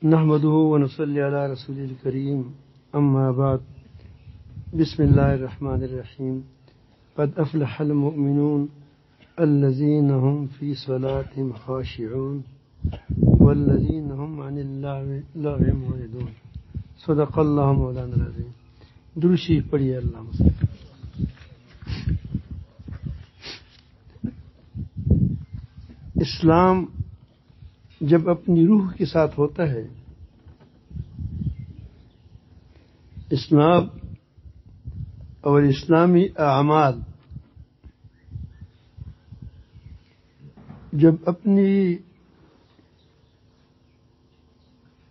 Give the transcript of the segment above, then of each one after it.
نحمده ونصلي على رسول الكريم اما بعد بسم الله الرحمن الرحيم قد افلح المؤمنون الذين هم في صلاتهم خاشعون والذين هم عن اللغو معرضون صدق الله مولانا العظيم. درود شریف پڑھیے. اللهم صل. اسلام جب اپنی روح کے ساتھ ہوتا ہے، اسلام اور اسلامی اعمال جب اپنی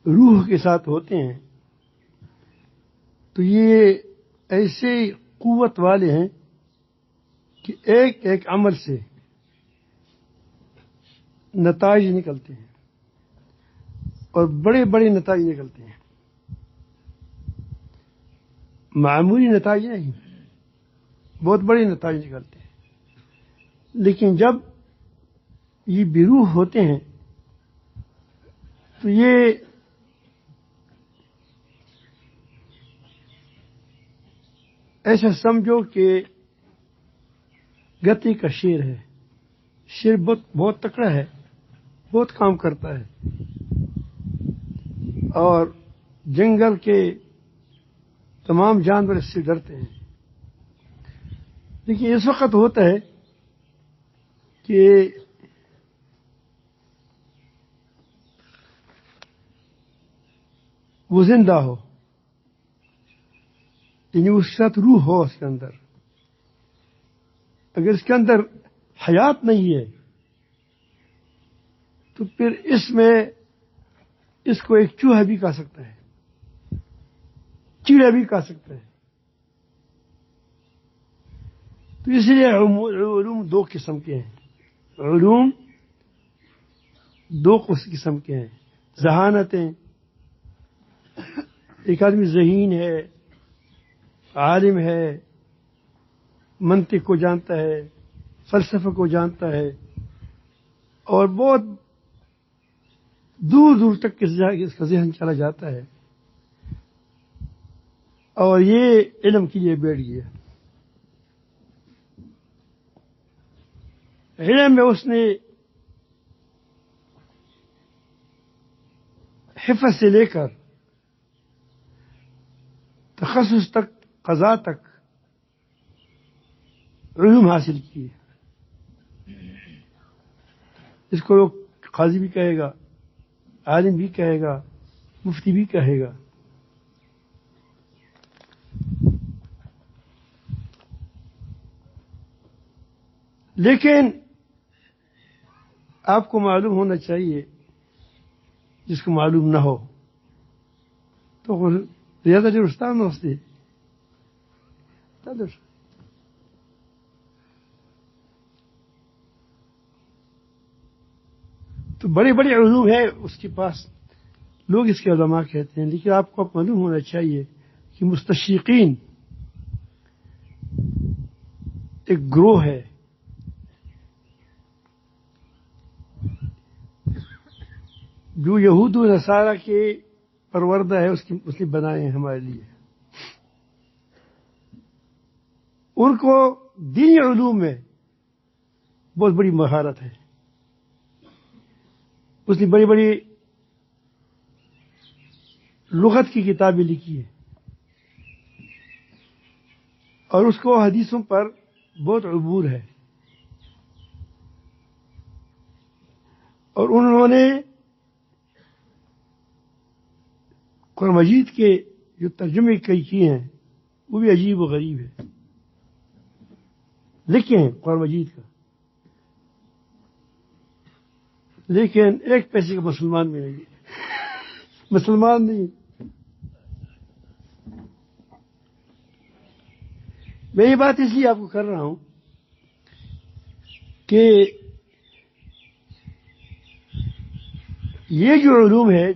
روح کے ساتھ ہوتے ہیں تو یہ ایسے قوت والے ہیں کہ ایک ایک عمل سے نتائج نکلتے ہیں اور بڑے بڑے نتائج نکلتے ہیں. معمولی نتائج نہیں، بہت بڑے نتائج نکلتے ہیں. لیکن جب یہ بروح ہوتے ہیں تو یہ ایسا سمجھو کہ گتی کا شیر ہے. شیر بہت تکڑا ہے، بہت کام کرتا ہے اور جنگل کے تمام جانور اس سے ڈرتے ہیں. لیکن اس وقت ہوتا ہے کہ وہ زندہ ہو، یعنی اس کے ساتھ روح ہو اس کے اندر. اگر اس کے اندر حیات نہیں ہے تو پھر اس کو ایک چوہا بھی کھا سکتا ہے، چیڑا بھی کھا سکتا ہے. تو اس لیے علوم دو قسم کے ہیں. علوم دو قسم کے ہیں. ذہانتیں، ایک آدمی ذہین ہے، عالم ہے، منطق کو جانتا ہے، فلسفہ کو جانتا ہے اور بہت دور دور تک اس کا ذہن چلا جاتا ہے اور یہ علم کے لیے بیٹھ گیا. علم میں اس نے حفظ سے لے کر تخصص تک، قضاء تک علوم حاصل کیے. اس کو لوگ قاضی بھی کہے گا، عالم بھی کہے گا، مفتی بھی کہے گا. لیکن آپ کو معلوم ہونا چاہیے، جس کو معلوم نہ ہو تو ریاض درستان ہوتے تو بڑے بڑے علوم ہیں اس کے پاس، لوگ اس کے علماء کہتے ہیں. لیکن آپ کو معلوم ہونا چاہیے کہ مستشرقین ایک گروہ ہے جو یہود و نصارہ کے پروردہ ہے، اس نے بنائے ہیں ہمارے لیے. ان کو دینی علوم میں بہت بڑی مہارت ہے. اس نے بڑی بڑی لغت کی کتابیں لکھی ہیں اور اس کو حدیثوں پر بہت عبور ہے. اور انہوں نے قرآن مجید کے جو ترجمے کئی کیے ہیں وہ بھی عجیب و غریب ہے. لکھے ہیں قرآن مجید کا، لیکن ایک پیسے کا مسلمان میں نہیں ہے. مسلمان نہیں. میں یہ بات اس لیے آپ کو کر رہا ہوں کہ یہ جو علوم ہے،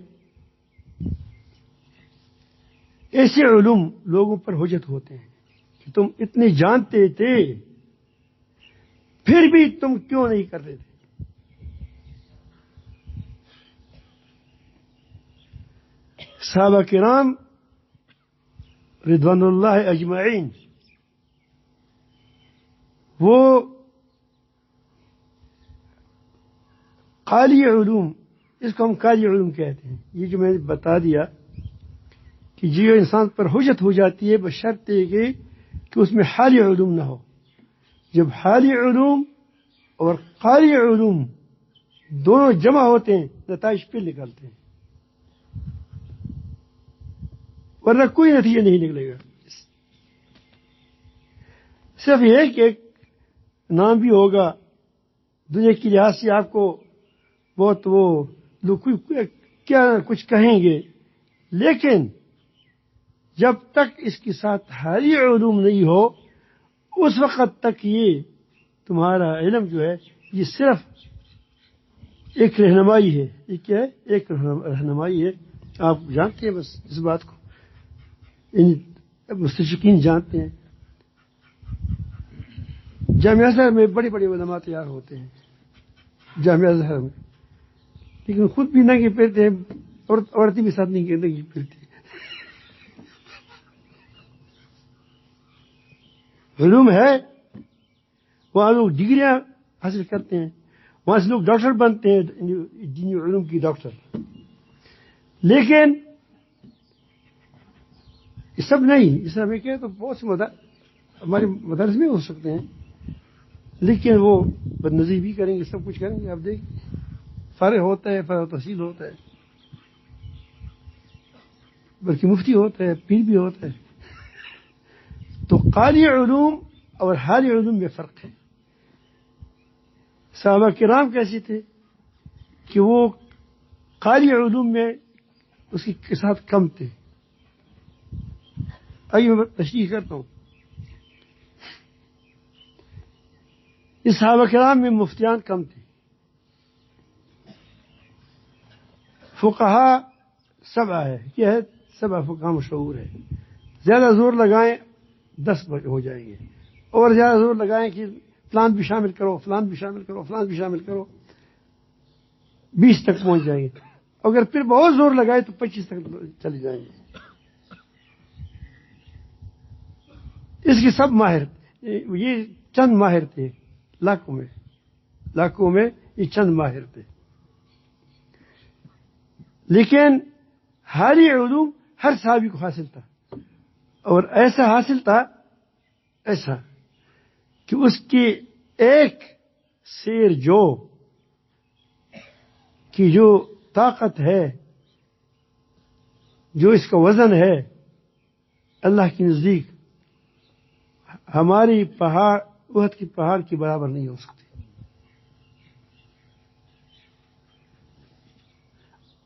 ایسے علوم لوگوں پر حجت ہوتے ہیں کہ تم اتنے جانتے تھے پھر بھی تم کیوں نہیں کر رہے تھے. صحابہ کرام رضوان اللہ اجمعین وہ قالی علوم، اس کو ہم قالی علوم کہتے ہیں. یہ جو میں نے بتا دیا کہ جو انسان پر حجت ہو جاتی ہے بشرطے کہ اس میں حالی علوم نہ ہو. جب حالی علوم اور قالی علوم دونوں جمع ہوتے ہیں نتائج پھر نکلتے ہیں، ورنہ کوئی نتیجہ نہیں نکلے گا. صرف یہ کہ ایک نام بھی ہوگا دنیا کی لحاظ سے آپ کو بہت وہ لوگ کیا کچھ کہیں گے، لیکن جب تک اس کے ساتھ حالی علوم نہیں ہو اس وقت تک یہ تمہارا علم جو ہے یہ صرف ایک رہنمائی ہے. یہ کیا ہے؟ ایک رہنمائی ہے. آپ جانتے ہیں بس اس بات کو، مستشرقین جانتے ہیں. جامعہ ازہر میں بڑے بڑے علماء تیار ہوتے ہیں جامعہ ازہر میں، لیکن خود بھی ننگے پھرتے ہیں، عورتیں بھی ساتھ ننگی پھرتی ہیں. علوم ہے، وہاں لوگ ڈگریاں حاصل کرتے ہیں، وہاں سے لوگ ڈاکٹر بنتے ہیں، دینی علوم کی ڈاکٹر. لیکن یہ سب نہیں، اس طرح میں کہے تو بہت سے ہمارے مدارس میں ہو سکتے ہیں، لیکن وہ بد نظری بھی کریں گے، سب کچھ کریں گے. آپ دیکھیں فارغ ہوتا ہے، فارغ تحصیل ہوتا ہے، بلکہ مفتی ہوتا ہے، پیر بھی ہوتا ہے. تو قالی علوم اور حالی علوم میں فرق ہے. صحابہ کرام کیسے تھے کہ وہ قالی علوم میں اس کے ساتھ کم تھے. آئیے میں تشریح کرتا ہوں. اس صحابہ کرام میں مفتیان کم تھے. فقہا 7 ہے، کیا ہے؟ 7 فقہا مشہور ہے. زیادہ زور لگائیں 10 ہو جائیں گے، اور زیادہ زور لگائیں کہ فلان بھی شامل کرو، فلان بھی شامل کرو، فلان بھی شامل کرو، 20 تک پہنچ جائیں گے. اگر پھر بہت زور لگائے تو 25 تک چلے جائیں گے. اس کے سب ماہر، یہ چند ماہر تھے لاکھوں میں یہ چند ماہر تھے. لیکن حالی علوم ہر صحابی کو حاصل تھا، اور ایسا حاصل تھا ایسا کہ اس کی ایک سیر کی جو طاقت ہے، جو اس کا وزن ہے، اللہ کے نزدیک ہماری پہاڑ احد کی پہاڑ کے برابر نہیں ہو سکتی.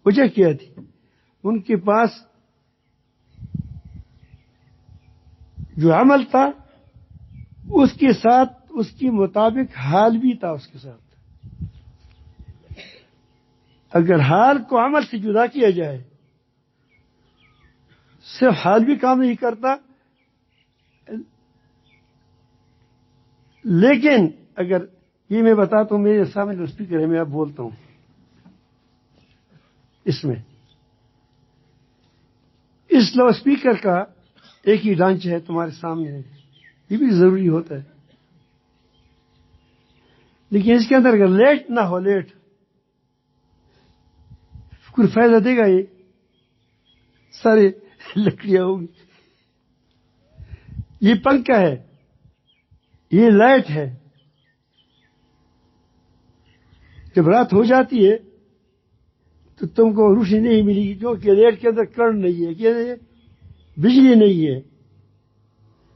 وجہ کیا تھی؟ ان کے پاس جو عمل تھا اس کے ساتھ اس کے مطابق حال بھی تھا. اس کے ساتھ اگر حال کو عمل سے جدا کیا جائے، صرف حال بھی کام نہیں کرتا. لیکن اگر یہ میں بتاتا ہوں، میرے سامنے جو اسپیکر ہے میں اب بولتا ہوں، اس میں اس لاؤڈ اسپیکر کا ایک ہی ڈھانچہ ہے تمہارے سامنے ہے، یہ بھی ضروری ہوتا ہے. لیکن اس کے اندر اگر لیٹ نہ ہو، لیٹ کوئی فائدہ دے گا؟ یہ سارے لکڑیاں ہوگی. یہ پنکھا ہے، یہ لائٹ ہے. جب رات ہو جاتی ہے تو تم کو روشنی نہیں ملے گی، کیونکہ لائٹ کے اندر کرنٹ نہیں ہے، کیا ہے؟ بجلی نہیں ہے.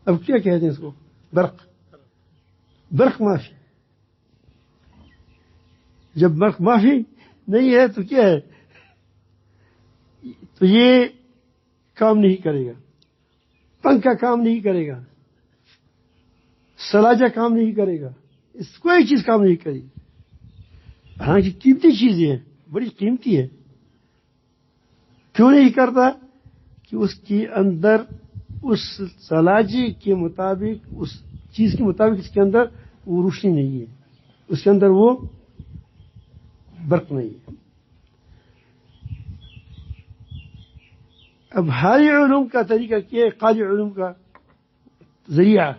اب کیا کہتے ہیں اس کو؟ برق معافی. جب برق معافی نہیں ہے تو کیا ہے؟ تو یہ کام نہیں کرے گا، پنکھا کام نہیں کرے گا، سلاجہ کام نہیں کرے گا، اس کوئی چیز کام نہیں کرے گی. حالانکہ قیمتی چیزیں ہیں، بڑی قیمتی ہے. کیوں نہیں کرتا؟ کہ اس کے اندر اس سلاجے کے مطابق، اس چیز کے مطابق اس کے اندر وہ روشنی نہیں ہے، اس کے اندر وہ برق نہیں ہے. اب حالی علوم کا طریقہ کیا ہے؟ قالی علوم کا ذریعہ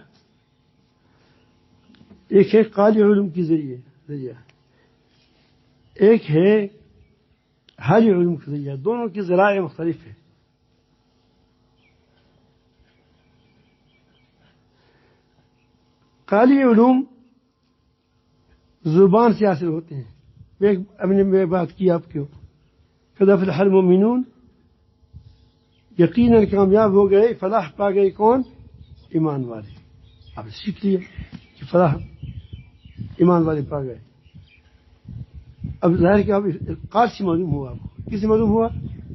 ایک ہے، قالی علوم کی ذریعہ ایک ہے حالی علوم کا ذریعہ، دونوں کی ذرائع مختلف ہیں۔ قالی علوم زبان سے حاصل ہوتے ہیں۔ میں بات کی آپ کو، قد افلح المؤمنون، یقیناً کامیاب ہو گئے، فلاح پا گئے کون؟ ایمان والے۔ آپ سیکھ لیے کہ فلاح ایمان والے پا گئے۔ اب ظاہر کہ اب قال سے معلوم ہوا، آپ کو کس سے معلوم ہوا؟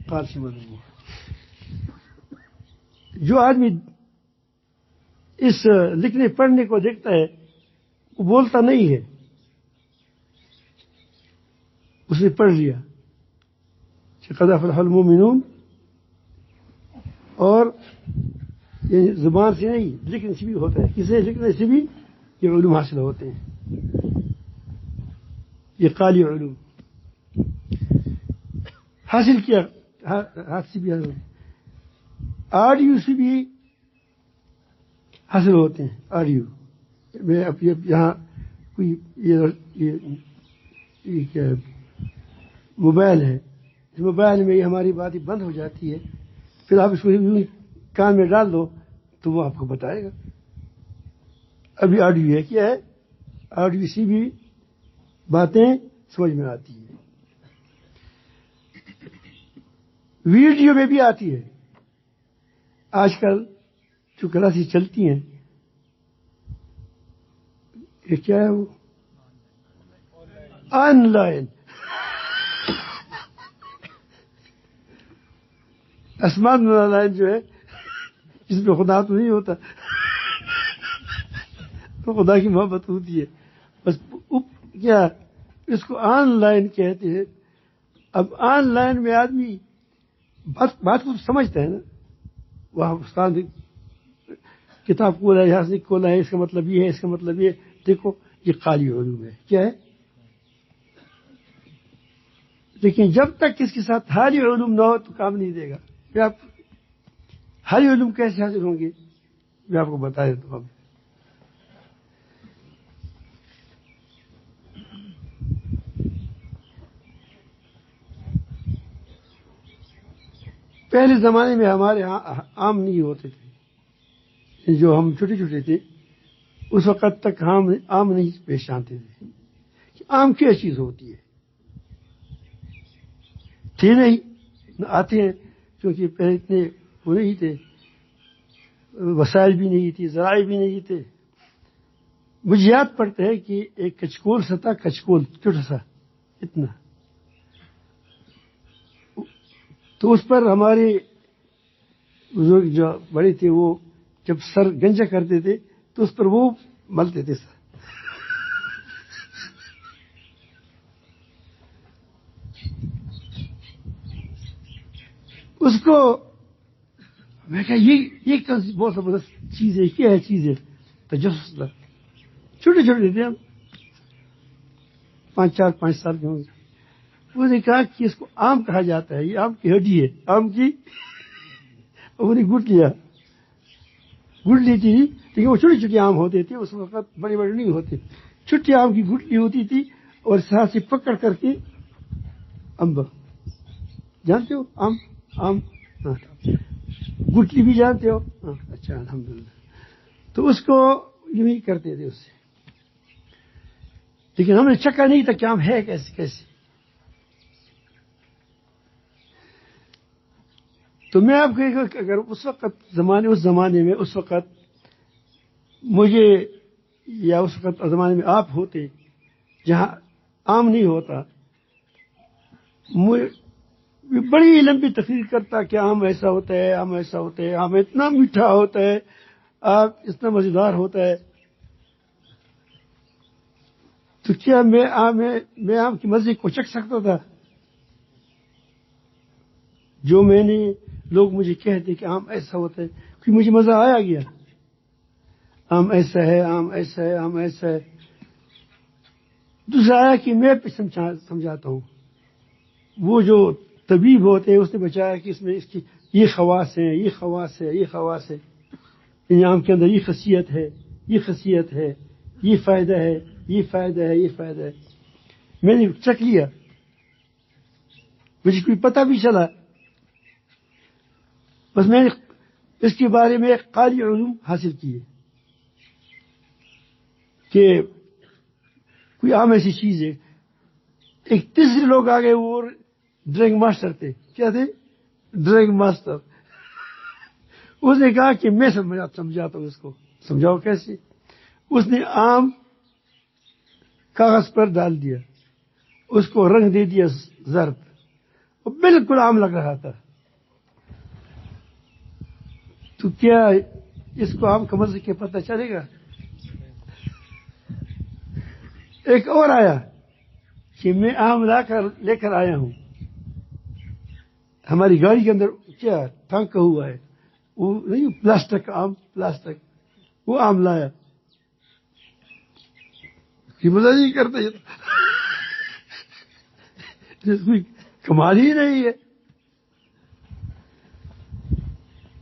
قال سے معلوم ہوا۔ جو آدمی اس لکھنے پڑھنے کو دیکھتا ہے وہ بولتا نہیں ہے، اس نے پڑھ لیا کہ قد افلح المؤمنون، اور یہ زبان سے نہیں لکھنے سے بھی ہوتا ہے۔ کسے لکھنے سے بھی یہ علوم حاصل ہوتے ہیں، یہ قالی علوم حاصل کیا، ہاتھ سے بھی حاصل، آڈیو سے بھی حاصل ہوتے ہیں۔ آڈیو میں اب یہاں کوئی یہ کیا موبائل ہے، اس موبائل میں یہ ہماری باتیں بند ہو جاتی ہے، پھر آپ اس کو کان میں ڈال دو تو وہ آپ کو بتائے گا۔ ابھی آڈیو ہے، کیا ہے؟ آڈیو سے بھی باتیں سمجھ میں آتی ہیں، ویڈیو میں بھی آتی ہے۔ آج کل جو کلاسیں چلتی ہیں، یہ کیا ہے؟ وہ آن لائن آسمان لائن جو ہے، جس میں خدا تو نہیں ہوتا، تو خدا کی محبت ہوتی ہے بس۔ کیا اس کو آن لائن کہتے ہیں۔ اب آن لائن میں آدمی بات کو سمجھتا ہے نا، وہاں استاد کتاب کھولا ہے، یہاں سے کھولا ہے، اس کا مطلب یہ ہے، اس کا مطلب یہ، دیکھو یہ قالی علوم ہے۔ کیا ہے؟ لیکن جب تک اس کے ساتھ حالی علوم نہ ہو تو کام نہیں دے گا۔ پھر آپ حالی علوم کیسے حاصل ہوں گے؟ میں آپ کو بتا دیتا ہوں۔ پہلے زمانے میں ہمارے ہاں عام نہیں ہوتے تھے، جو ہم چھوٹے چھوٹے تھے اس وقت تک ہم عام نہیں پہچانتے تھے کہ عام کیا چیز ہوتی ہے، تھے نہیں، نہ آتے ہیں، کیونکہ پہلے اتنے وہ نہیں تھے، وسائل بھی نہیں تھی، ذرائع بھی نہیں تھے۔ مجھے یاد پڑتا ہے کہ ایک کچکول سا تھا، کچکول چھوٹا سا اتنا، تو اس پر ہمارے بزرگ جو بڑے تھے وہ جب سر گنجا کرتے تھے تو اس پر وہ ملتے تھے سر۔ اس کو میں کہا یہ بہت زبردست چیز ہے، کیا ہے چیز ہے؟ تجسس تھا، چھوٹے چھوٹے تھے ہم، 5 سال کے ہوں گے۔ وہ نے کہا کہ اس کو آم کہا جاتا ہے، یہ آم کی ہڈی ہے، آم کی۔ انہوں نے گٹ لی تھی، لیکن وہ چھوٹے چھوٹے آم ہوتے تھے اس وقت، بڑے بڑے نہیں ہوتے، چھوٹی آم کی گٹلی ہوتی تھی، اور ساتھ سے پکڑ کر کے امبا، جانتے ہو آم؟ ہاں، گٹلی بھی جانتے ہو؟ ہاں، اچھا، الحمدللہ۔ تو اس کو یوں ہی کرتے تھے اس سے، لیکن ہم نے چکا نہیں تھا کہ آم ہے کیسے۔ تو میں آپ کو اگر اس زمانے میں اس وقت مجھے، یا اس وقت زمانے میں آپ ہوتے جہاں عام نہیں ہوتا، بڑی لمبی تقریر کرتا کہ آم ایسا ہوتا ہے، آم ایسا ہوتا ہے، آم اتنا میٹھا ہوتا ہے، آم اتنا مزیدار ہوتا ہے۔ تو کیا میں آم کی مزے کو چکھ سکتا تھا؟ جو میں نے لوگ مجھے کہتے کہ آم ایسا ہوتا ہے، کہ مجھے مزہ آیا گیا، آم ایسا ہے، آم ایسا ہے، آم ایسا ہے۔ دوسرا آیا کہ میں سمجھاتا ہوں، وہ جو طبیب ہوتے ہیں اس نے بچایا کہ اس میں اس کی یہ خواص ہیں، یہ خواص ہے، یہ خواص ہے، ان آم کے اندر یہ خاصیت ہے، یہ خاصیت ہے، یہ فائدہ ہے، یہ فائدہ ہے، یہ فائدہ ہے. میں نے چکھ لیا، مجھے کوئی پتہ بھی چلا، بس میں نے اس کے بارے میں قالی علوم حاصل کیے کہ کوئی عام ایسی چیز ہے. ایک تیسرے لوگ آ گئے، وہ ڈرائنگ ماسٹر تھے. کیا تھے؟ Drawing master. اس نے کہا کہ میں سمجھاتا ہوں اس کو. سمجھاؤ کیسے؟ اس نے آم کاغذ پر ڈال دیا، اس کو رنگ دے دیا زرد، وہ بالکل آم لگ رہا تھا. تو کیا اس کو آم کا مزہ کے پتہ چلے گا؟ ایک اور آیا کہ میں آم لے کر آیا ہوں، ہماری گاڑی کے اندر کیا ٹھانکا ہوا ہے، وہ نہیں پلاسٹک آم، پلاسٹک، وہ آم لایا. یہ مزہ نہیں کرتا، یہ کوئی کمال ہی نہیں ہے.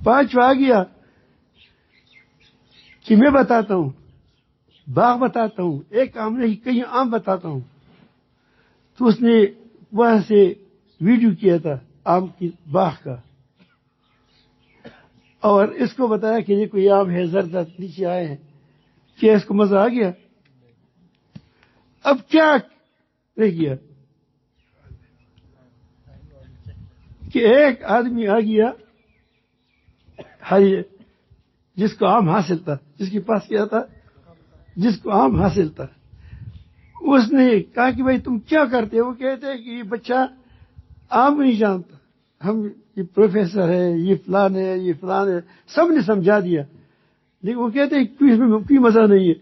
پانچواں آ گیا کہ میں بتاتا ہوں، باغ بتاتا ہوں، ایک آم نہیں کئی آم بتاتا ہوں. تو اس نے وہاں سے ویڈیو کیا تھا آم کی باغ کا، اور اس کو بتایا کہ یہ کوئی آم ہے، زرد نیچے آئے ہیں. کیا اس کو مزہ آ گیا؟ اب کیا رہ گیا کہ ایک آدمی آ گیا جس کو آم حاصل تھا، جس کے پاس کیا تھا، جس کو آم حاصل تھا. اس نے کہا کہ بھائی تم کیا کرتے ہو؟ وہ کہتے ہیں کہ یہ بچہ آم نہیں جانتا، ہم یہ پروفیسر ہے، یہ فلان ہے، یہ فلان ہے، سب نے سمجھا دیا، لیکن وہ کہتے ہیں کہ اس میں کوئی مزہ نہیں ہے.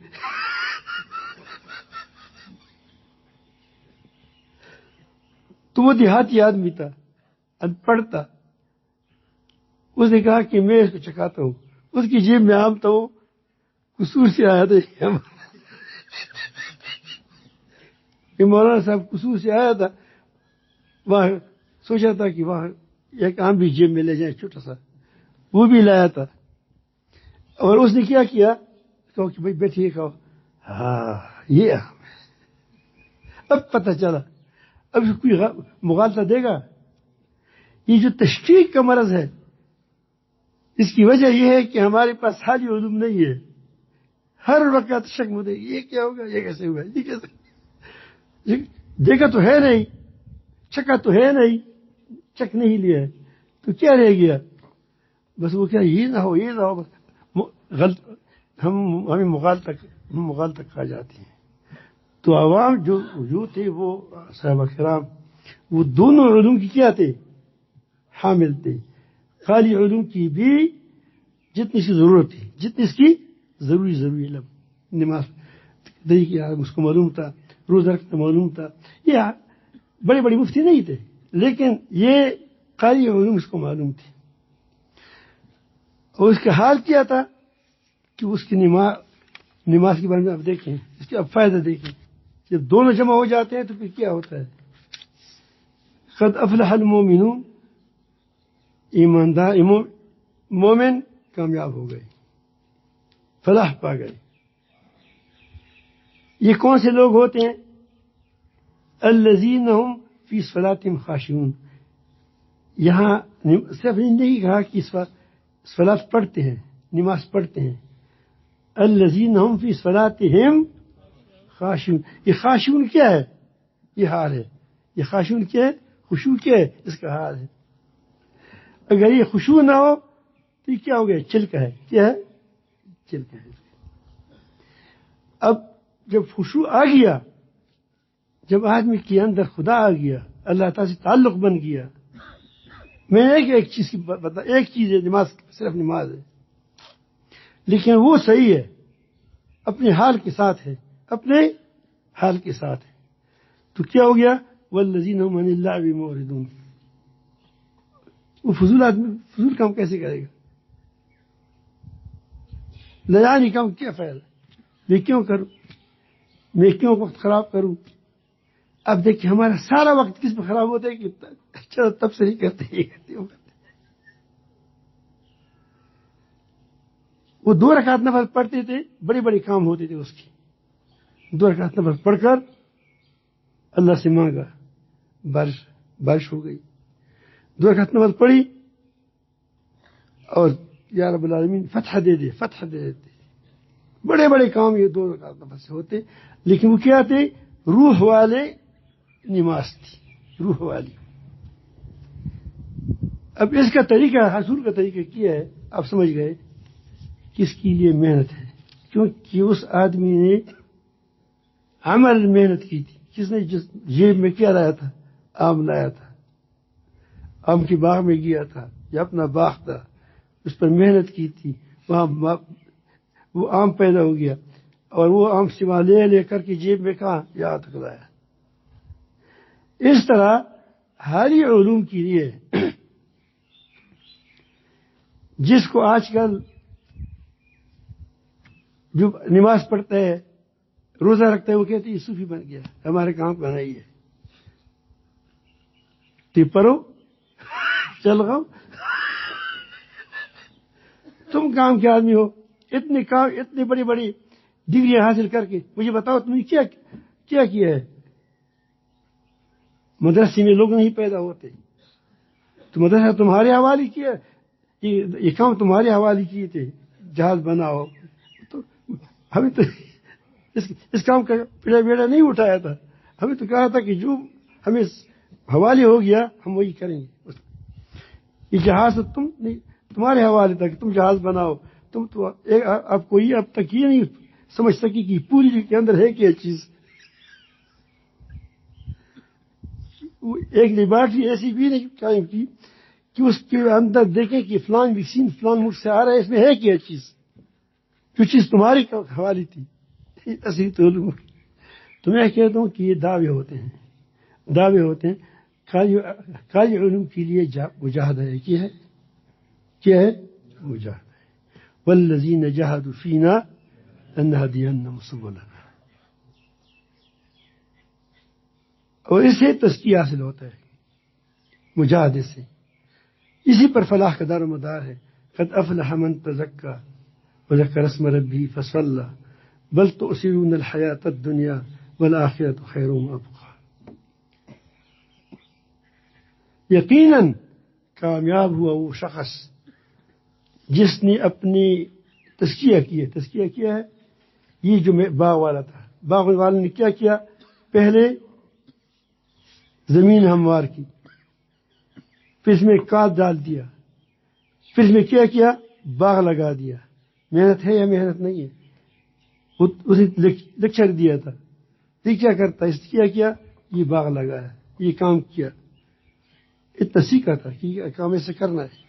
تو وہ دیہاتی آدمی تھا، ان پڑھ تھا. اس نے کہا کہ میں اس کو چکھاتا ہوں. اس کی جیب میں آم تھا، وہ قصور سے آیا تھا. یہ مولانا صاحب قصور سے آیا تھا، وہاں سوچا تھا کہ وہاں ایک آم بھی جیب میں لے جائیں چھوٹا سا، وہ بھی لایا تھا. اور اس نے کیا کہا کہ بھائی بیٹھیے کھاؤ. ہاں یہ آم ہے. اب پتہ چلا، اب کوئی مغالطہ دے گا؟ یہ جو تشکیق کا مرض ہے، اس کی وجہ یہ ہے کہ ہمارے پاس حالی علوم نہیں ہے. ہر وقت شک مدے یہ کیا ہوگا، یہ کیسے ہوا، یہ کیسے، دیکھا تو ہے نہیں، چکا تو ہے نہیں، چک نہیں لیا ہے، تو کیا رہ گیا؟ بس وہ کیا یہ نہ ہو، یہ نہ ہو، غلط ہمیں مغالطہ کہا جاتی ہے. تو عوام جو تھے وہ صحابہ کرام، وہ دونوں علوم کی کیا تھے؟ حامل تھے. خالی علوم کی بھی جتنی سی ضرورت تھی، جتنی اس کی ضروری علم، نماز طریقے اس کو معلوم تھا، روزہ رکھنا معلوم تھا. یہ بڑے بڑے مفتی نہیں تھے، لیکن یہ خالی علوم اس کو معلوم تھی. اور اس کا حال کیا تھا کہ اس کی نماز کے بارے میں اب دیکھیں، اس کے اب فائدہ دیکھیں. جب دونوں جمع ہو جاتے ہیں تو پھر کیا ہوتا ہے؟ قد افلح المومنون، ایماندار مومن کامیاب ہو گئے، فلاح پا گئے. یہ کون سے لوگ ہوتے ہیں؟ الذین هم فی صلاتہم خاشعون. یہاں صرف نہیں کہا کہ صلاۃ پڑھتے ہیں، نماز پڑھتے ہیں. الذین هم فی صلاتہم خاشعون. یہ خاشعون کیا ہے؟ یہ حال ہے. یہ خاشعون کیا ہے؟ خشوع کیا ہے؟ اس کا حال ہے. اگر یہ خشوع نہ ہو تو یہ کیا ہو گیا؟ چلکا ہے. کیا ہے؟ چلکا ہے. اب جب خشوع آ گیا، جب آدمی کے اندر خدا آ گیا، اللہ تعالیٰ سے تعلق بن گیا. میں ایک چیز کی بتا، ایک چیز ہے نماز، صرف نماز ہے، لیکن وہ صحیح ہے، اپنے حال کے ساتھ ہے، اپنے حال کے ساتھ ہے. تو کیا ہو گیا؟ والذین هم عن اللعب معرضون. وہ فضول آدمی فضول کام کیسے کرے گا؟ لیانی کام کیا فائدہ؟ میں کیوں کروں؟ میں کیوں وقت خراب کروں؟ اب دیکھیں ہمارا سارا وقت کس میں خراب ہوتا ہے کہ چلو تب سے نہیں کرتے، یہ کرتے، وہ کرتے. وہ 2 رکعت نفل پڑھتے تھے، بڑے بڑے کام ہوتے تھے اس کی. 2 رکعت نفل پڑھ کر اللہ سے مانگا، بارش ہو گئی. 2 رکعت نفل پڑھی اور یا رب العالمین فتح دے دیتے. بڑے بڑے کام یہ 2 رکعت نفل سے ہوتے، لیکن وہ کیا تھے؟ روح والے نماز تھی، روح والی. اب اس کا طریقہ، حصول کا طریقہ کیا ہے، آپ سمجھ گئے کس کے لیے محنت ہے. کیونکہ اس آدمی نے عمل محنت کی تھی. کس نے؟ جس جیب میں کیا لایا تھا؟ آم لایا تھا، آم کے باغ میں گیا تھا، یہ اپنا باغ تھا، اس پر محنت کی تھی، وہاں وہ آم پیدا ہو گیا اور وہ آم سے وہاں لے کر کے جیب میں کہاں یہاں تک لایا. اس طرح حالی علوم کے لیے جس کو آج کل جو نماز پڑھتا ہے، روزہ رکھتا ہے، وہ کہتے ہیں یہ صوفی بن گیا، ہمارے کام کا نہیں ہے. پرو چل گاؤ، تم کام کے آدمی ہو، اتنی بڑی بڑی ڈگریاں حاصل کر کے مجھے بتاؤ تم نے کیا ہے؟ مدرسے میں لوگ نہیں پیدا ہوتے، تو مدرسہ تمہارے حوالے کیا، یہ کام تمہارے حوالے کیے تھے، جہاز بناؤ. تو ہمیں تو اس کام کا بیڑا نہیں اٹھایا تھا، ہمیں تو کہا تھا کہ جو ہمیں حوالے ہو گیا ہم وہی کریں گے. یہ جہاز تمہارے حوالے تھا کہ تم جہاز بناؤ. تم تو اب کوئی اب تک یہ نہیں سمجھ سکی کہ پوری کے اندر ہے کیا چیز. ایک لیبارٹری ایسی بھی نہیں قائم کی کہ اس کے اندر دیکھیں کہ فلان ویکسین فلان ملک سے آ رہا ہے، اس میں ہے کیا چیز، جو چیز تمہاری حوالے تھی. اصلی تو میں کہتا ہوں کہ یہ دعوے ہوتے ہیں. قاضی علوم کے لیے مجاہدہ ہے. کیا ہے؟ مجاہدہ ہے. والذین جاہدوا فینا لنہدینہم سبلنا. اور اس سے تزکیہ حاصل ہوتا ہے، مجاہدے سے. اسی پر فلاح کا دار و مدار ہے. قد افلح من تزکا وذکر اسم ربہ فصلی بل تؤثرون الحیاۃ الدنیا والآخرۃ خیر وابقیٰ. یقیناً کامیاب ہوا وہ شخص جس نے اپنی تزکیہ کیا ہے. یہ جو باغ والا تھا، باغ والے نے کیا کیا؟ پہلے زمین ہموار کی، پھر اس میں کھاد ڈال دیا، پھر اس میں کیا باغ لگا دیا. محنت ہے یا محنت نہیں ہے؟ اسے لیکچر دیا تھا، یہ کیا کرتا ہے؟ اس نے کیا یہ باغ لگایا، یہ کام کیا، اتنا سیکھا تھا کہ یہ کام ایسے کرنا ہے.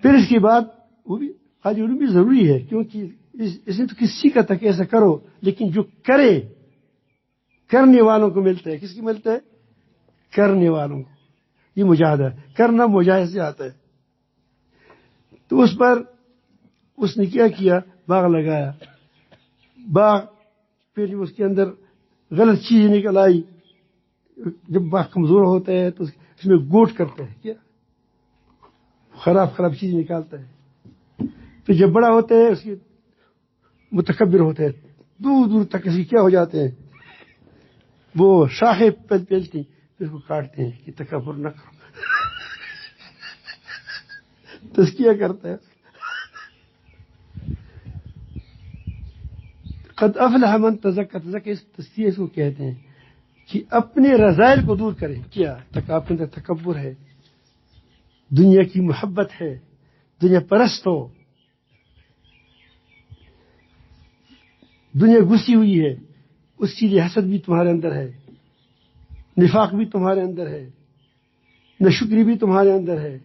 پھر اس کے بعد وہ بھی حاجی علوم بھی ضروری ہے، کیونکہ اس نے تو کسی کا تھا کہ ایسا کرو، لیکن جو کرنے والوں کو ملتا ہے. کس کی ملتا ہے؟ کرنے والوں کو. یہ مجاہدہ ہے، کرنا مجاہد سے آتا ہے. تو اس پر اس نے کیا باغ لگایا. باغ پھر اس کے اندر غلط چیز نکل آئی. جب باغ کمزور ہوتا ہے تو اس میں گوٹ کرتا ہے، کیا خراب چیز نکالتا ہے. پھر جب بڑا ہوتا ہے اس کی متکبر ہوتا ہے، دور دور تک اس کی کیا ہو جاتے ہیں، وہ شاخیں پھیلتی، پھر اس کو کاٹتے ہیں کہ تکبر نہ کرو. تزکیہ کرتا ہے. قد افلح من تزکا. تزکیہ اس کو کہتے ہیں کہ اپنے رذائل کو دور کریں. کیا آپ کے اندر تکبر ہے، دنیا کی محبت ہے، دنیا پرست ہو، دنیا گھسی ہوئی ہے، اس کے لیے حسد بھی تمہارے اندر ہے، نفاق بھی تمہارے اندر ہے، ناشکری بھی تمہارے اندر ہے.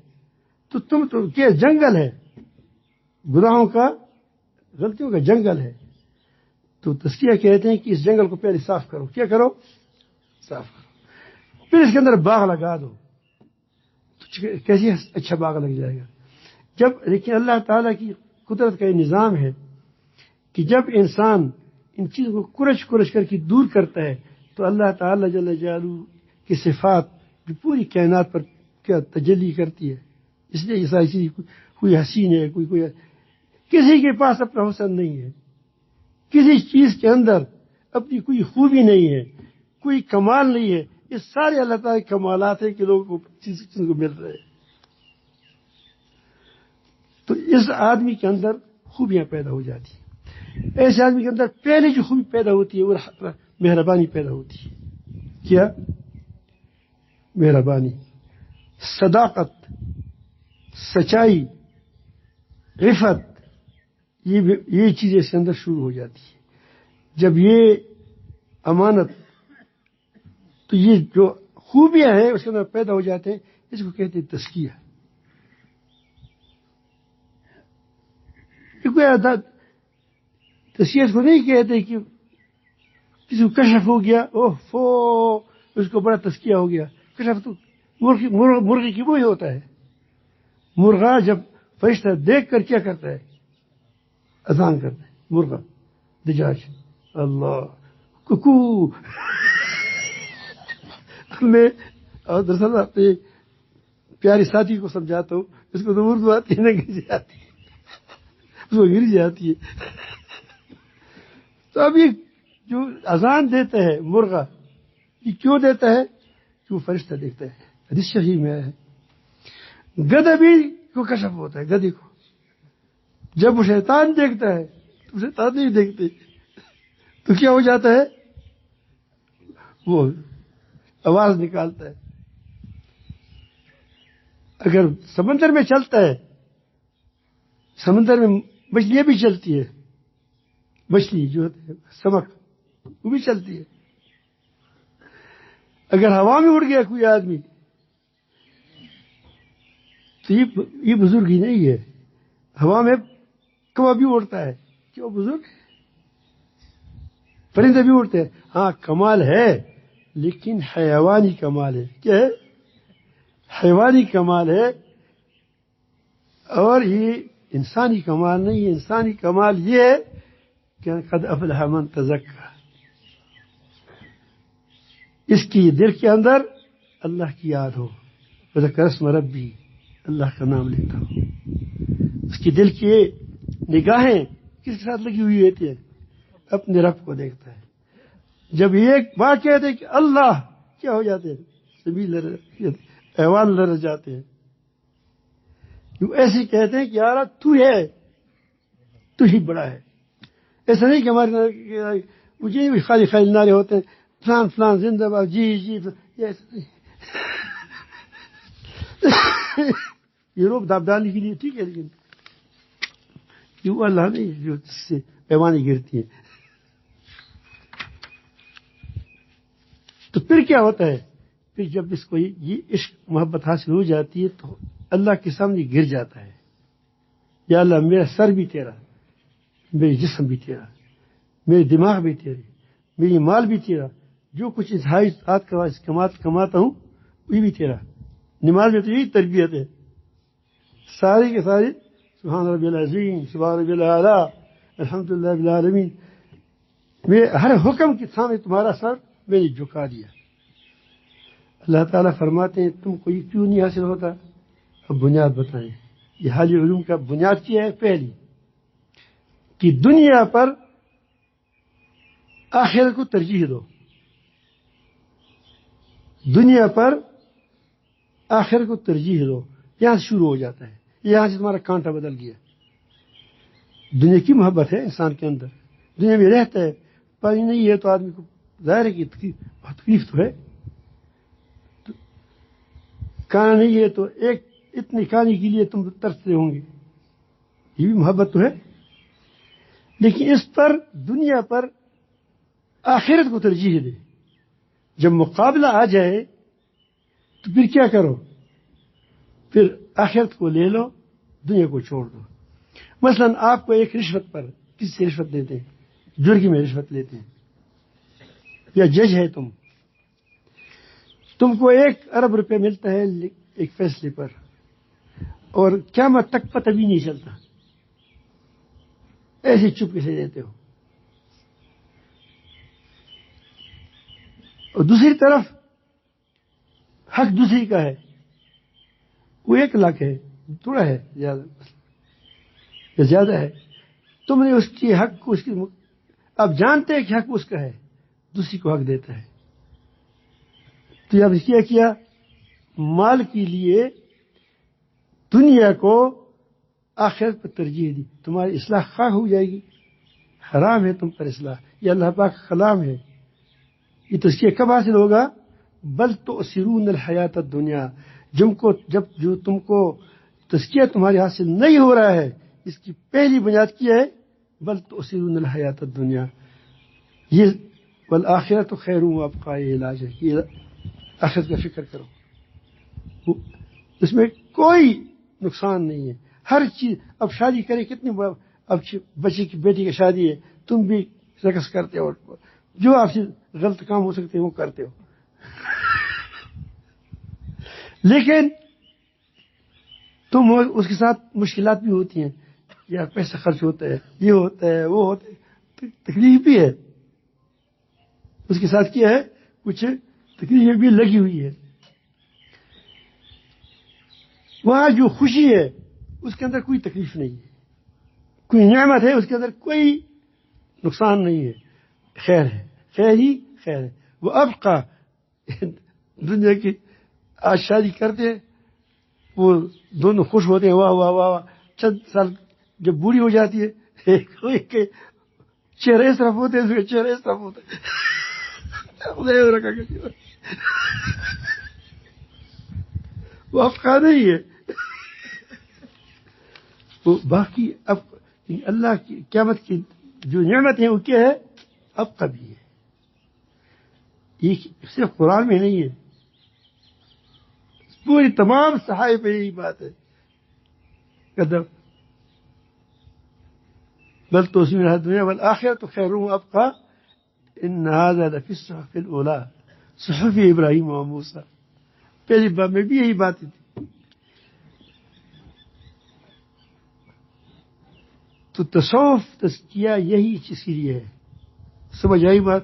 تو تم تو کیا جنگل ہے، گناہوں کا، غلطیوں کا جنگل ہے. تو تزکیہ کہتے ہیں کہ اس جنگل کو پہلے صاف کرو. کیا کرو؟ صاف کرو. پھر اس کے اندر باغ لگا دو. کیسے اچھا باغ لگ جائے گا؟ لیکن اللہ تعالیٰ کی قدرت کا یہ نظام ہے کہ جب انسان ان چیزوں کو کورچ کر کے دور کرتا ہے تو اللہ تعالیٰ جل جلالہ کی صفات جو پوری کائنات پر کیا تجلی کرتی ہے. اس لیے یہ ساری چیز کوئی حسین ہے، کوئی کسی کے پاس اپنا حسن نہیں ہے، کسی چیز کے اندر اپنی کوئی خوبی نہیں ہے، کوئی کمال نہیں ہے. یہ سارے اللہ تعالیٰ کے کمالات ہیں کہ لوگوں کو چیز کو مل رہے ہیں. تو اس آدمی کے اندر خوبیاں پیدا ہو جاتی ہیں. ایسے آدمی کے اندر پہلی جو خوبی پیدا ہوتی ہے وہ مہربانی پیدا ہوتی ہے. کیا؟ مہربانی، صداقت، سچائی، عفت، یہ چیزیں اس کے اندر شروع ہو جاتی ہے. جب یہ امانت، تو یہ جو خوبیاں ہیں اس کے اندر پیدا ہو جاتے ہیں، اس کو کہتے ہیں تزکیہ. تزکیہ اس کو نہیں کہتے کہ کسی کو کشف ہو گیا، اوہ فو اس کو بڑا تزکیہ ہو گیا. کشف تو مرغی کی وہی ہوتا ہے. مرغا جب فرشتہ دیکھ کر کیا کرتا ہے؟ اذان کرتا ہے. مرغا دجاج، اللہ ککو. میں دراصل اپنے پیاری ساتھی کو سمجھاتا ہوں، اس کو تو اردو آتی ہے نہ گر جاتی ہے، اس کو گر جاتی ہے. تو اب یہ جو اذان دیتا ہے مرغا، یہ کیوں دیتا ہے؟ کہ وہ فرشتہ دیکھتا ہے. حدیث شریف میں ہے. گدھا بھی کو کشف ہوتا ہے. گدھے کو جب وہ شیطان دیکھتا ہے تو شیطان نہیں دیکھتے، تو کیا ہو جاتا ہے؟ وہ آواز نکالتا ہے. اگر سمندر میں چلتا ہے، سمندر میں مچھلیاں بھی چلتی ہے، مچھلی جو ہوتی ہے سمک وہ بھی چلتی ہے. اگر ہوا میں اڑ گیا کوئی آدمی تو یہ بزرگی نہیں ہے. ہوا میں کوا بھی اڑتا ہے، کیوں بزرگ؟ پرندے بھی اڑتے ہیں. ہاں کمال ہے، لیکن حیوانی کمال ہے. کیا ہے؟ حیوانی کمال ہے، اور یہ انسانی کمال نہیں ہے. انسانی کمال یہ ہے کہ قد افلح من تزکا، اس کی دل کے اندر اللہ کی یاد ہو. وذکر اسم ربی، اللہ کا نام لیتا ہو. اس کی دل کی نگاہیں کس کے ساتھ لگی ہوئی ہوتی ہیں؟ اپنے رب کو دیکھتا ہے. جب ایک بات کہتے ہیں کہ اللہ، کیا ہو جاتے ہیں؟ سبھی ایوان لڑ جاتے ہیں. وہ ایسے کہتے ہیں کہ یار تو ہے، تو ہی بڑا ہے. ایسا نہیں کہ ہمارے مجھے بھی خالی خالی نعرے ہوتے ہیں، فلان فلان زندہ باد، جی جی. یہ روب داب ڈالنے کے لیے ٹھیک ہے، لیکن یہ اللہ نہیں جو جس سے پیمانے گرتی ہیں. تو پھر کیا ہوتا ہے؟ پھر جب اس کو یہ عشق محبت حاصل ہو جاتی ہے تو اللہ کے سامنے گر جاتا ہے. یا اللہ میرا سر بھی تیرا، میرے جسم بھی تیرا، میرے دماغ بھی تیرے، میری مال بھی تیرا، جو کچھ انتہائی کماتا ہوں یہ بھی تیرا. نماز میں تو یہی تربیت ہے ساری کے ساری. سبحان ربی العظیم، سبحان ربی الاعلیٰ، الحمد للہ رب العالمین. میں ہر حکم کے سامنے تمہارا سر میں نے جھکا دیا. اللہ تعالیٰ فرماتے ہیں تم کو یہ کیوں نہیں حاصل ہوتا؟ اب بنیاد بتائیں. یہ حالی علوم کا بنیاد کیا ہے؟ پہلی کہ دنیا پر آخرت کو ترجیح دو. دنیا پر آخرت کو ترجیح دو. یہاں سے شروع ہو جاتا ہے. یہاں سے تمہارا کانٹا بدل گیا. دنیا کی محبت ہے انسان کے اندر، دنیا میں رہتا ہے، پانی نہیں ہے تو آدمی کو ظاہر ہے کہ تکلیف تو ہے. کھانا نہیں ہے تو ایک اتنے کھانے کے لیے تم ترستے ہوں گے، یہ بھی محبت تو ہے. لیکن اس پر دنیا پر آخرت کو ترجیح دے. جب مقابلہ آ جائے تو پھر کیا کرو؟ پھر آخرت کو لے لو، دنیا کو چھوڑ دو. مثلا آپ کو ایک رشوت پر کسی سے رشوت دیتے ہیں، جرگی میں رشوت لیتے ہیں، یا جج ہے تم کو 1 ارب روپے ملتا ہے ایک فیصلے پر، اور قیامت تک پتہ بھی نہیں چلتا، ایسے چپکے سے دیتے ہو. اور دوسری طرف حق دوسری کا ہے، وہ 1 لاکھ ہے، تھوڑا ہے زیادہ، یا زیادہ ہے؟ تم نے اس کے حق کو اب جانتے ہیں کہ حق اس کا ہے، دوسری کو حق دیتا ہے. تو اب کیا مال کے لیے دنیا کو آخرت پر ترجیح دی. تمہاری اصلاح خواہ ہو جائے گی، حرام ہے تم پر اصلاح، یہ اللہ پاک کا کلام ہے. یہ تزکیہ کب حاصل ہوگا؟ بل تؤثرون الحیات الدنیا، جو تم کو تزکیہ تمہارے حاصل نہیں ہو رہا ہے، اس کی پہلی بنیاد کیا ہے؟ بل تؤثرون الحیات الدنیا. یہ والآخرۃ خیر وابقیٰ، یہ علاج ہے. یہ آخرت کا فکر کرو، اس میں کوئی نقصان نہیں ہے. ہر چیز، اب شادی کرے کتنی، اب بچے کی بیٹی کی شادی ہے، تم بھی رقص کرتے ہو، جو آپ سے غلط کام ہو سکتے ہیں وہ کرتے ہو. لیکن تم اس کے ساتھ مشکلات بھی ہوتی ہیں، یا پیسہ خرچ ہوتا ہے، یہ ہوتا ہے، وہ ہوتا ہے، تکلیف بھی ہے. اس کے ساتھ کیا ہے؟ کچھ تکلیف بھی لگی ہوئی ہے. وہاں جو خوشی ہے اس کے اندر کوئی تکلیف نہیں ہے، کوئی نعمت ہے اس کے اندر کوئی نقصان نہیں ہے، خیر ہے، خیر ہی خیر ہے. وہ ابقیٰ، دنیا کی آج شادی کرتے ہیں، وہ دونوں خوش ہوتے ہیں، واہ واہ واہ واہ. چند سال جب بوڑھی ہو جاتی ہے، چہرے اس طرف ہوتے ہیں، اس کے چہرے اس طرف ہوتے ہیں. وہ ابقیٰ نہیں ہے. وہ باقی اب اللہ کی قیامت کی جو نعمت ہے وہ کیا ہے؟ ابقیٰ بھی ہے. یہ صرف قرآن میں نہیں ہے، پوری تمام صحائف پہ یہی بات ہے. بل تؤثرون الحیاۃ الدنیا والآخرۃ خیر وابقیٰ ان ھذا لفی الصحف الاولیٰ صحف ابراہیم و موسیٰ. پہلی باب میں بھی یہی بات تھی. تو تصوف تزکیہ یہی چیز کے لیے ہے. سمجھ آئی بات؟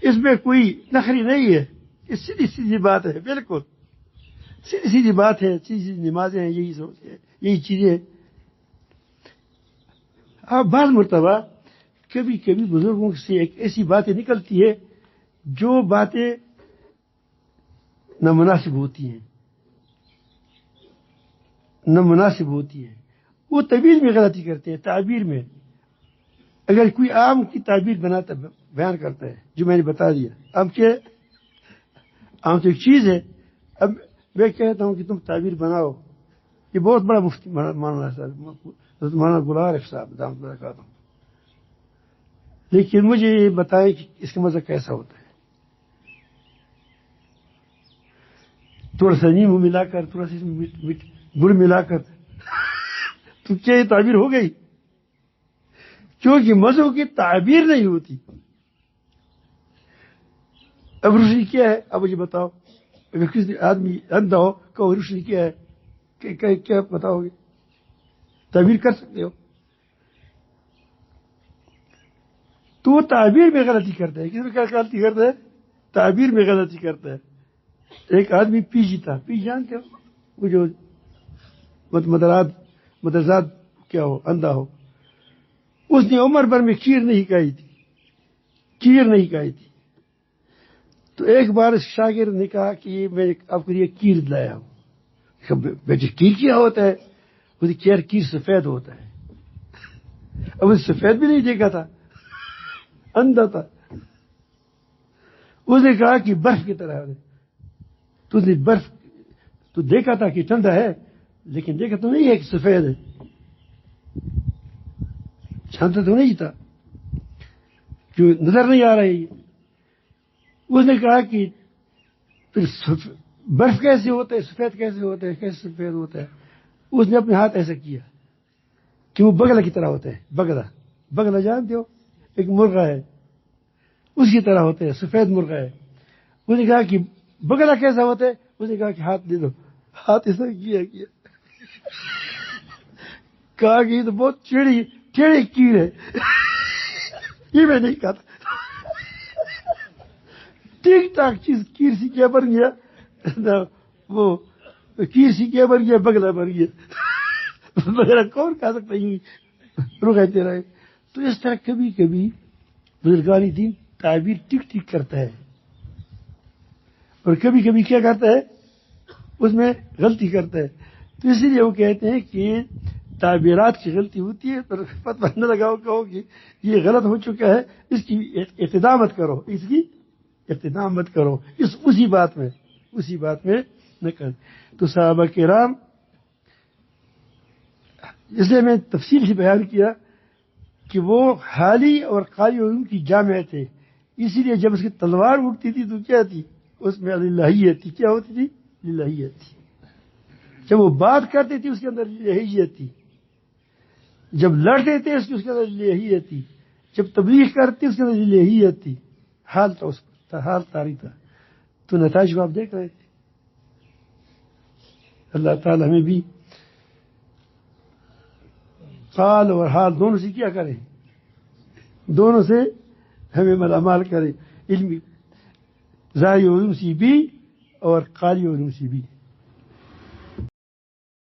اس میں کوئی نخری نہیں ہے، یہ سیدھی سیدھی بات ہے، بالکل سیدھی سیدھی بات ہے. سیدھی نمازیں ہیں، یہی سوچ ہے، یہی چیزیں. آپ بعض مرتبہ کبھی کبھی بزرگوں سے ایک ایسی باتیں نکلتی ہے جو باتیں نامناسب ہوتی ہیں، وہ تعبیر میں غلطی کرتے ہیں. تعبیر میں اگر کوئی آم کی تعبیر بیان کرتا ہے، جو میں نے بتا دیا، آم تو ایک چیز ہے. اب میں کہتا ہوں کہ تم تعبیر بناؤ، یہ بہت بڑا مفتی مولانا صاحب، مولانا گلار صاحب دامت برکاتہ، لیکن مجھے یہ بتائیں کہ اس کا مزہ کیسا ہوتا ہے. تھوڑا سا نیمبو ملا کر، تھوڑا سا گڑ ملا کر، تو کیا یہ تعبیر ہو گئی؟ کیونکہ مزوں کی تعبیر نہیں ہوتی. اب روشنی کیا ہے؟ اب مجھے بتاؤ، اگر کسی آدمی اندھا ہو کہ روشنی کیا ہے، کیا بتاؤ گے؟ تعبیر کر سکتے ہو؟ تو وہ تعبیر میں غلطی کرتا ہے. کس میں کیا غلطی کرتا ہے؟ تعبیر میں غلطی کرتا ہے. ایک آدمی پیجی تھا، پیجی جانتے ہو، وہ جو مدرزاد کیا ہو، اندھا ہو. اس نے عمر بھر میں کھیر نہیں کھائی تھی. تو ایک بار اس شاگرد نے کہا کہ میں آپ کے لیے کھیر لایا ہوں. بیٹے کھیر کیا ہوتا ہے؟ اس کھیر سفید ہوتا ہے. اب اس سفید بھی نہیں دیکھا تھا، اندھا تھا. اس نے کہا کہ برف کی طرح ہے. تو نے برف تو دیکھا تھا کہ ٹھنڈا ہے، لیکن دیکھا تو نہیں ہے کہ سفید ہے. چھانتا تو نہیں تھا، جو نظر نہیں آ رہی. اس نے کہا کہ پھر برف کیسے ہوتا ہے، سفید کیسے ہوتا ہے، کیسے سفید ہوتا ہے؟ اس نے اپنے ہاتھ ایسا کیا کہ وہ بگلا کی طرح ہوتا ہے. بگلا جانتے ہو، ایک مرغا ہے، اس کی طرح ہوتا ہے، سفید مرغا ہے. اس نے کہا کہ بگلا کیسا ہوتا ہے؟ اس نے کہا کہ ہاتھ دے دو. ہاتھ ایسا کیا کہا کہ یہ تو بہت ٹیڑھی کیڑ ہے، یہ میں نہیں کہتا. ٹھیک ٹھاک چیز کیڑ سی کیا بن گیا، وہ کیڑ سی کیا بن گیا، بگلا بن گیا. وغیرہ کون کہہ سکتا ہے رخ تیرا ہے؟ تو اس طرح کبھی کبھی بزرگان دین تعبیر ٹک ٹک کرتا ہے اور کبھی کبھی کیا کرتا ہے اس میں غلطی کرتا ہے. تو اسی لیے وہ کہتے ہیں کہ تعبیرات کی غلطی ہوتی ہے پر فتویٰ نہ لگاؤ کہو کہ یہ غلط ہو چکا ہے اس کی ابتدا مت کرو اسی بات میں نہ کر. تو صحابہ کرام اس لیے میں تفصیل سے بیان کیا کہ وہ حالی اور قاری علوم کی جامع تھے. اسی لیے جب اس کی تلوار اٹھتی تھی تو کیا تھی اس میں الہیت تھی. کیا ہوتی تھی؟ الہیت تھی. جب وہ بات کرتے تھے اس کے اندر الہیت تھی. جب لڑتے تھے اس کے اندر الہیت تھی. جب تبلیغ کرتے اس کے اندر الہیت تھی. حال تھا اس کا حال طاری تھا. تو نتائج کو آپ دیکھ رہے تھے. اللہ تعالی ہمیں بھی قال اور حال دونوں سے کیا کرے, دونوں سے ہمیں ملامال کرے, علمی ظاہری علوم سے بھی اور قاری علوم سے بھی.